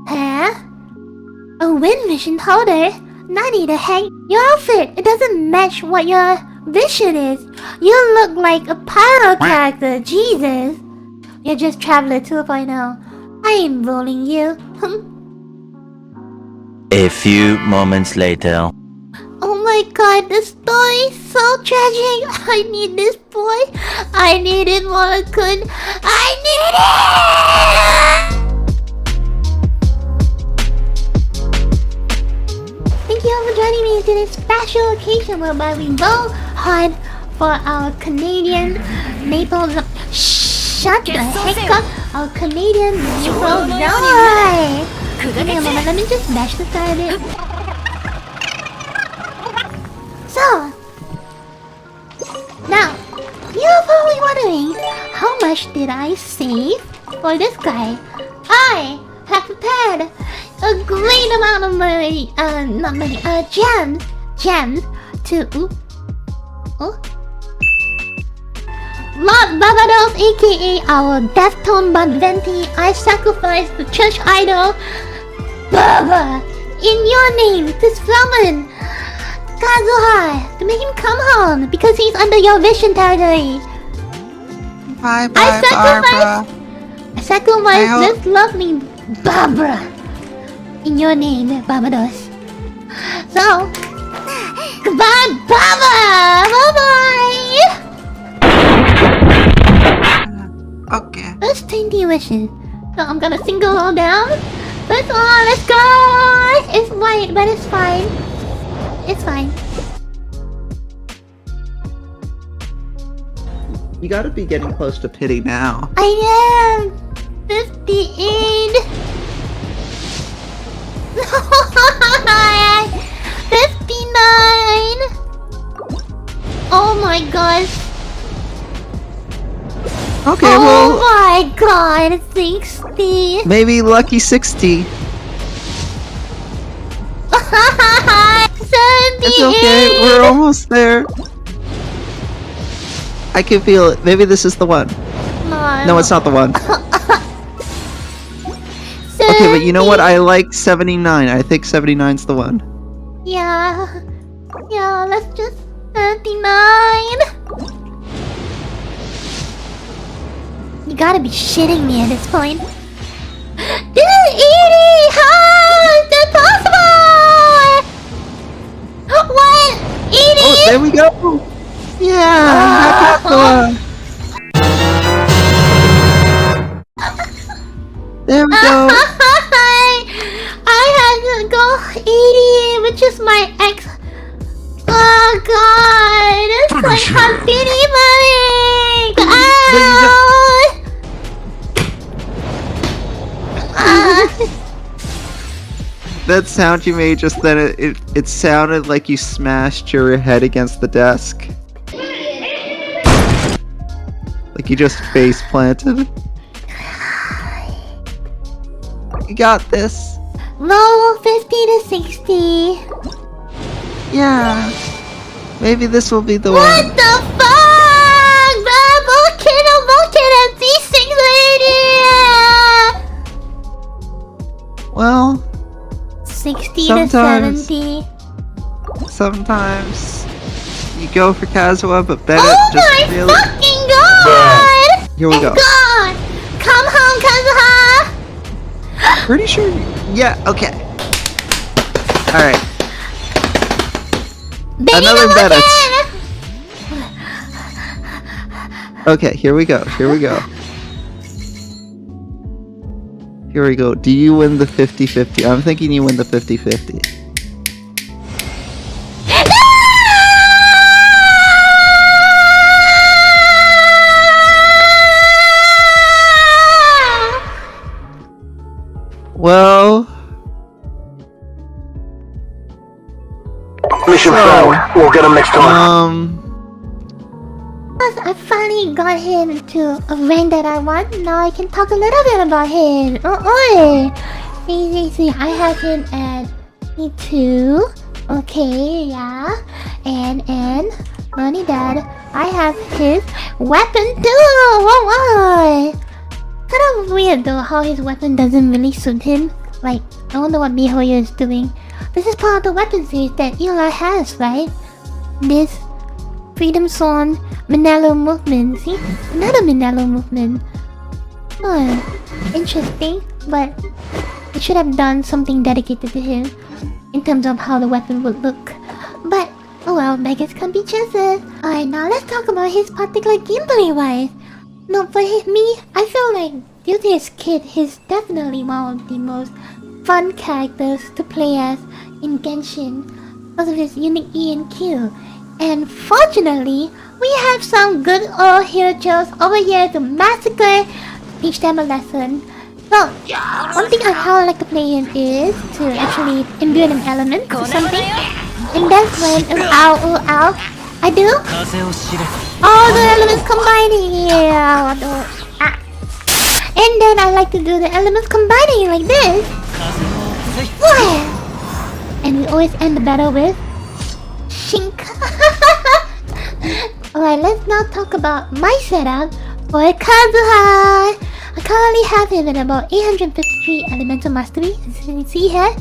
Huh? A wind vision holder? Nani the heck? Your outfit, it doesn't match what your vision is. You look like a pyro character, Jesus. You're just Traveler 2.0. I ain't bullying you. A few moments later. Oh my god, the story is so tragic. I need this boy. I need it more than I could. I need it! Thank you all for joining me to this special occasion whereby we go hard for our Canadian maple... Shut the heck up! Our Canadian maple die! Give me a moment, let me just mash this guy a bit. So, now, you're probably wondering, how much did I save for this guy? I have prepared a great amount of money, gems to, Lord Barbados, aka our Deathstone but Venti, I sacrificed the church idol, Baba, in your name, to summon Kazuha, to make him come home, because he's under your vision territory. Bye bye, Barbara. I sacrificed this lovely Barbara in your name, Barbados. So, goodbye, Barbara! Bye-bye! Okay. That's 20 wishes. So I'm gonna single all down. Let's go! It's white, but it's fine. It's fine. You gotta be getting close to pity now. I am 58. 59. Oh my gosh. Okay, oh well... Oh my god, 60. Maybe lucky 60. 78. It's okay, we're almost there. I can feel it. Maybe this is the one. No, it's not the one. Okay, but you know what? I like 79. I think 79's the one. Yeah. Yeah, let's just 39. You gotta be shitting me at this point. This is 80! How is that possible? What? 80? Oh, there we go! Yeah! There we go! I had to go 80, which is my ex. Oh god! It's like Happy money! That sound you made just then, it sounded like you smashed your head against the desk. Like you just face planted. You got this. Roll 50 to 60. Yeah. Well, this will be the one. What the fuck? Bullshit, these things are Well, 60 to 70. Sometimes you go for Kazuha, but Bennett Oh just my really... fucking god! Here we go. God! Come home, Kazuha! Pretty sure. Yeah. Okay. All right. Another Bennett. Okay. Here we go. Here we go. Here we go. Do you win the 50-50? I'm thinking you win the 50-50. Well... Mission failed. We'll get him next time. I finally got him to a rank that I want. Now I can talk a little bit about him. See, I have him at E2. Okay, yeah. And not only that, I have his weapon too. What? Kind of weird though how his weapon doesn't really suit him. Like, I wonder what miHoYo is doing. This is part of the weapon series that Eli has, right? This Freedom Song Manalo movement. See? Another Manalo movement. Interesting, but it should have done something dedicated to him in terms of how the weapon would look. But, oh well, beggars can't be choosers. Alright, now let's talk about his particular gameplay wise. No, for me, I feel like due to his kid, he's definitely one of the most fun characters to play as in Genshin because of his unique E and Q. And fortunately, we have some good old heroes over here to massacre, teach them a lesson. So, one thing how I like to play him is to actually imbue an element or something. And that's when, I do all the elements combining. And then I like to do the elements combining like this. And we always end the battle with Shink. Alright, let's now talk about my setup for Kazuha. I currently have him at about 853 elemental mastery, as you can see here.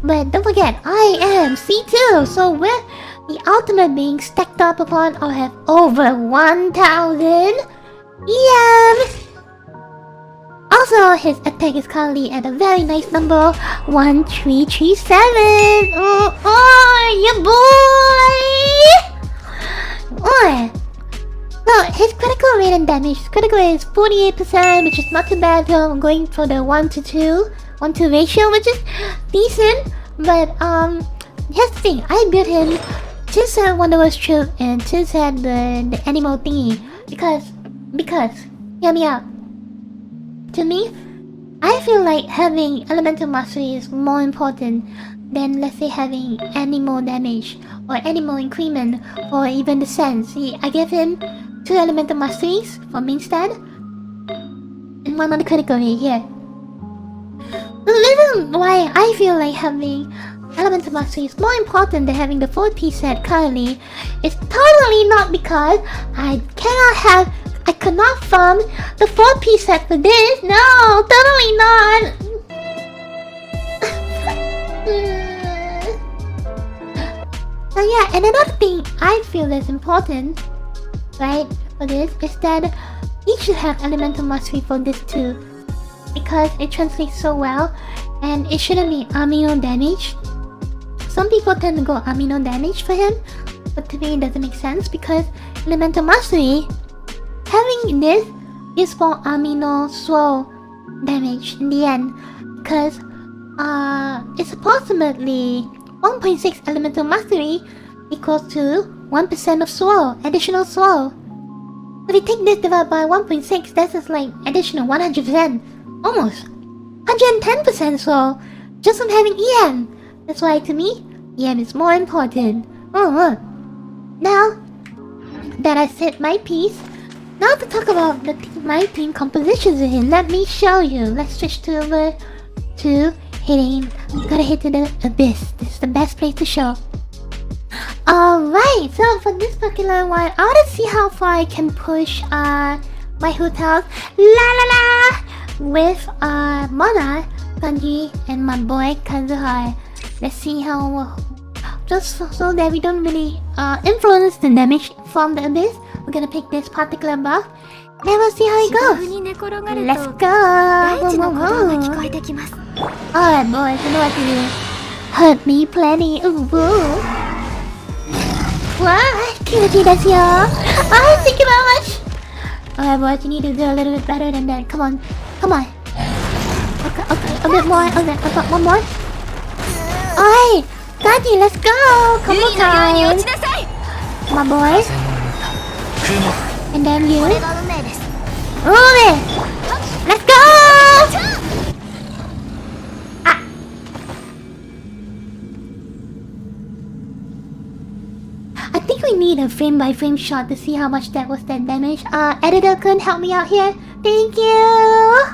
But don't forget, I am C2, so with the ultimate being stacked up upon, I'll have over 1000 EM. Also, his attack is currently at a very nice number, 1337. Yeah boy! So, his critical rate and damage, his critical rate is 48%, which is not too bad. So I'm going for the 1-to-2 ratio, which is decent. But, here's the thing, I built him to set Wonderworld's Troop and to set the animal thingy. Because, hear me out. To me, I feel like having elemental mastery is more important than, let's say, having animal damage or animal increment or even the sense. See, I gave him 2 elemental masteries for main stat and 1 on the critical rate here. The reason why I feel like having elemental mastery is more important than having the 4P set currently is totally not because I cannot farm the 4P set for this. No, totally not. So yeah, and another thing I feel is important, right, for this is that you should have elemental mastery for this too, because it translates so well, and it shouldn't be amino damage. Some people tend to go amino damage for him, but to me it doesn't make sense because elemental mastery, having this is for amino swirl damage in the end, because it's approximately 1.6 elemental mastery equals to 1% of swirl, additional swirl. If you take this divided by 1.6, that's just like additional 100%, almost 110% swirl, just from having EM. That's why to me, EM is more important. Now that I said my piece, now to talk about my team compositions with him, let me show you. Let's switch over to hitting. Gotta hit to the abyss. This is the best place to show. Alright, so for this particular one, I wanna see how far I can push my hotels with Mona, Kanji, and my boy Kazuha. Let's see how, just so that we don't really influence the damage from the abyss, we're gonna pick this particular buff. Then we'll see how it goes. Let's go! Alright boys, you know what to do. Hurt me plenty. Ooh. What? Kyuji desu yo. Oh, thank you very much. Alright boys, you need to do a little bit better than that. Come on. Okay, a bit more. Okay, I've got one more. Alright, Kaji, let's go! Come on, time! My boy. And then you. Move it! Let's go! I think we need a frame-by-frame shot to see how much that was that damage. Editor couldn't help me out here. Thank you!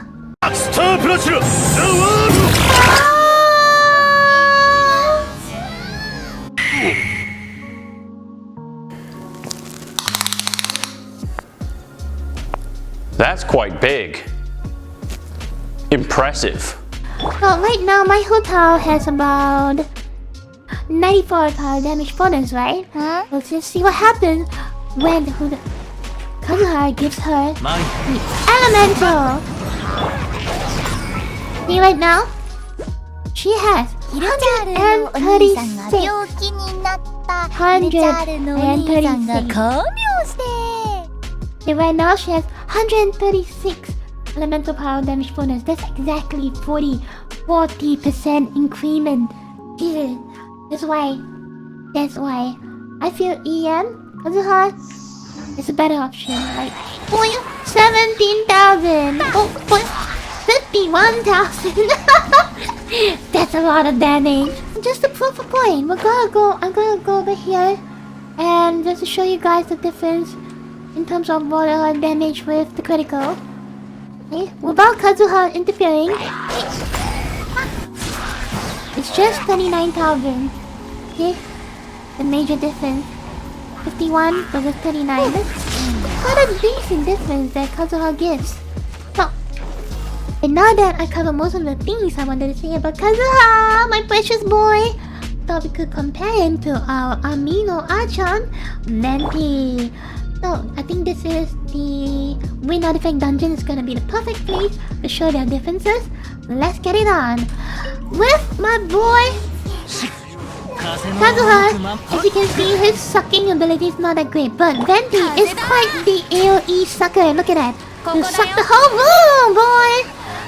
That's quite big. Impressive. Well, right now my hotel has about 94 power damage bonus, right? Huh? Let's just see what happens when Kazuha gives her the elemental. See right now? She has 色ジャールのお兄さんが136. 病気になった色ジャールのお兄さんが看病して And right now she has 136 elemental power damage bonus. That's exactly 40% increment. Jesus. That's why I feel EM Kazuha is a better option. Like 17,000. Oh, 51,000. That's a lot of damage. Just to prove a point, I'm gonna go over here and just to show you guys the difference in terms of water damage with the critical. Okay, without Kazuha interfering, it's just 39,000. Okay, the major difference. 51 versus 39. That's quite a decent difference that Kazuha gives. So, and now that I covered most of the things I wanted to say about Kazuha, my precious boy, thought we could compare him to our Amino Achan, Venti. So, I think this is the Wind Artifact Dungeon is gonna be the perfect place to show their differences. Let's get it on. With my boy, Kazuha, as you can see, his sucking ability is not that great, but Venti is quite the AoE sucker. Look at that. You suck the whole room, boy!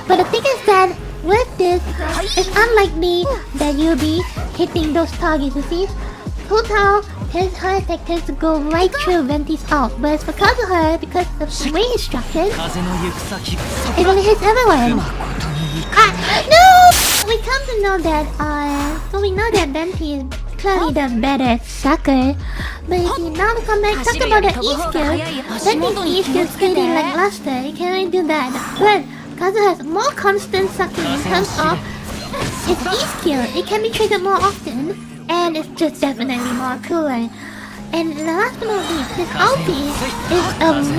But the thing is that with this, it's unlikely that you'll be hitting those targets, you see? Total, her attack tends to go right through Venti's ult, whereas for Kazuha, because of the way it's structured, it only hits everyone. No! We come to know that, so we know that Venti is clearly the better sucker. But if you now come back, talk about the E-skill, Venti's E-skill is pretty lackluster, you can only do that. But Kazuha has more constant sucking in terms of its E-skill, it can be triggered more often, and it's just definitely more cooler. And last but not least, his ulti is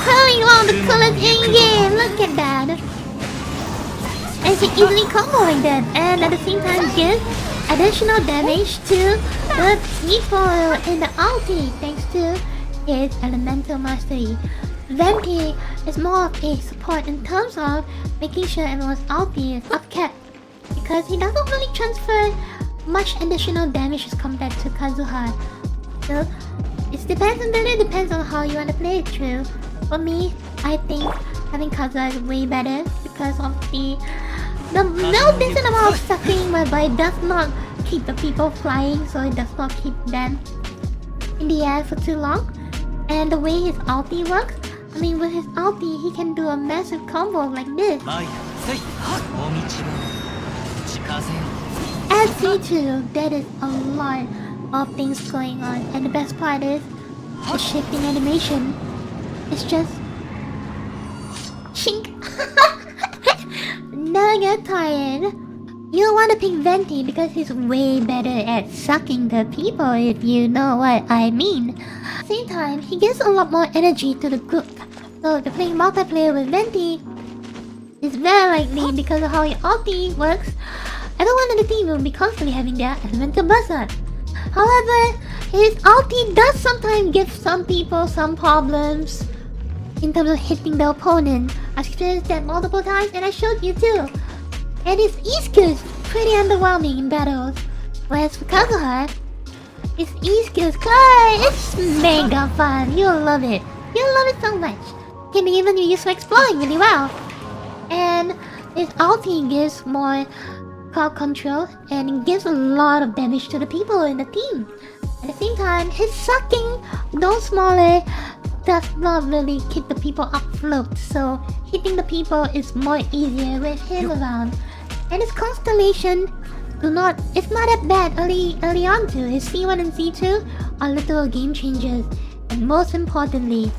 curling on the coolest in-game, look at that. And she easily combo like that, and at the same time gives additional damage to the people in the ulti thanks to his elemental mastery. Venti is more of a support in terms of making sure everyone's ulti is upkept, because he doesn't really transfer much additional damage as compared to Kazuha. So it really depends on how you want to play it through. For me, I think having Kazuha is way better because of the no decent amount of sucking, but it does not keep the people flying, so it does not keep them in the air for too long. And the way his ulti works, I mean, with his ulti, he can do a massive combo like this. At C2, there is a lot of things going on, and the best part is the shifting animation. It's just shink. Never get tired. You'll want to pick Venti because he's way better at sucking the people, if you know what I mean. At the same time, he gives a lot more energy to the group. So if you're playing multiplayer with Venti, it's very likely because of how your ulti works, everyone in the team will be constantly having their elemental burst up. However, his ulti does sometimes give some people some problems in terms of hitting the opponent. I've experienced that multiple times and I showed you too. And his E-skill is pretty underwhelming in battles. Whereas for Kazuha, his E-skill is it's mega fun. You'll love it. You'll love it so much. Can be even used for exploring really well. And his ulti gives more crowd control and it gives a lot of damage to the people in the team. At the same time, his sucking, though smaller, does not really keep the people afloat, so hitting the people is more easier with him around. And his constellation it's not that bad early on too. His C1 and C2 are literal game changers, and most importantly,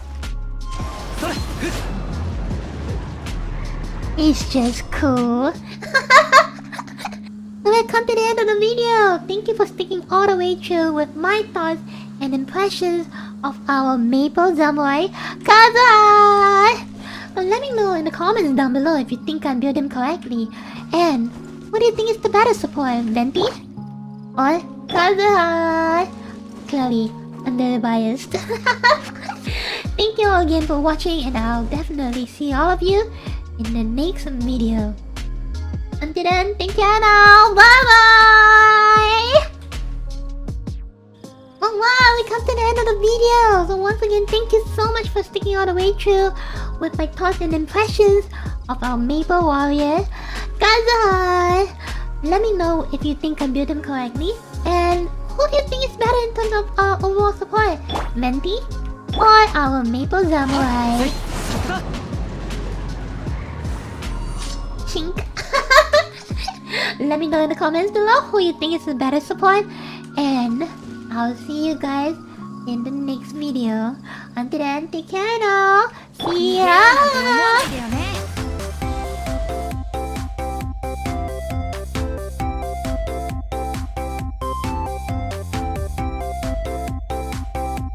he's just cool. So we've come to the end of the video. Thank you for sticking all the way through with my thoughts and impressions of our Maple Samurai Kazuha. But let me know in the comments down below if you think I built him correctly. And What do you think is the better support, Venti or Kazuha? Clearly, under biased. Thank you all again for watching, and I'll definitely see all of you in the next video. Until then, take care now. Bye bye. Oh wow, we come to the end of the video. So once again, thank you so much for sticking all the way through with my thoughts and impressions of our Maple Warrior, Kazuha. Let me know if you think I built him correctly, and who do you think is better in terms of overall support, Venti or our Maple Samurai? Chink. Let me know in the comments below who you think is the better support, and I'll see you guys in the next video. Until then, take care now. See ya.